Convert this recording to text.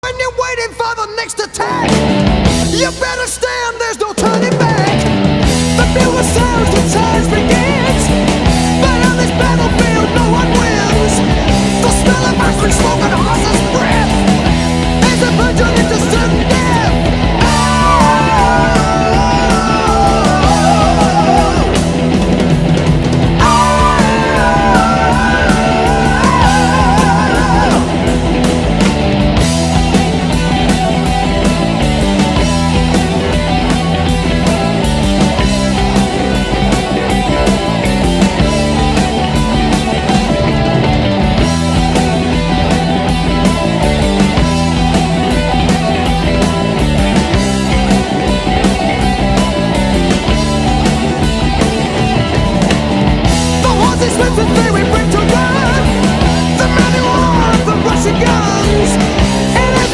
when you're waiting for the next attack. You better stand, there's no turning back. The music sounds, the time begins. But on this battlefield, no one wins. The smell of ice cream smoke and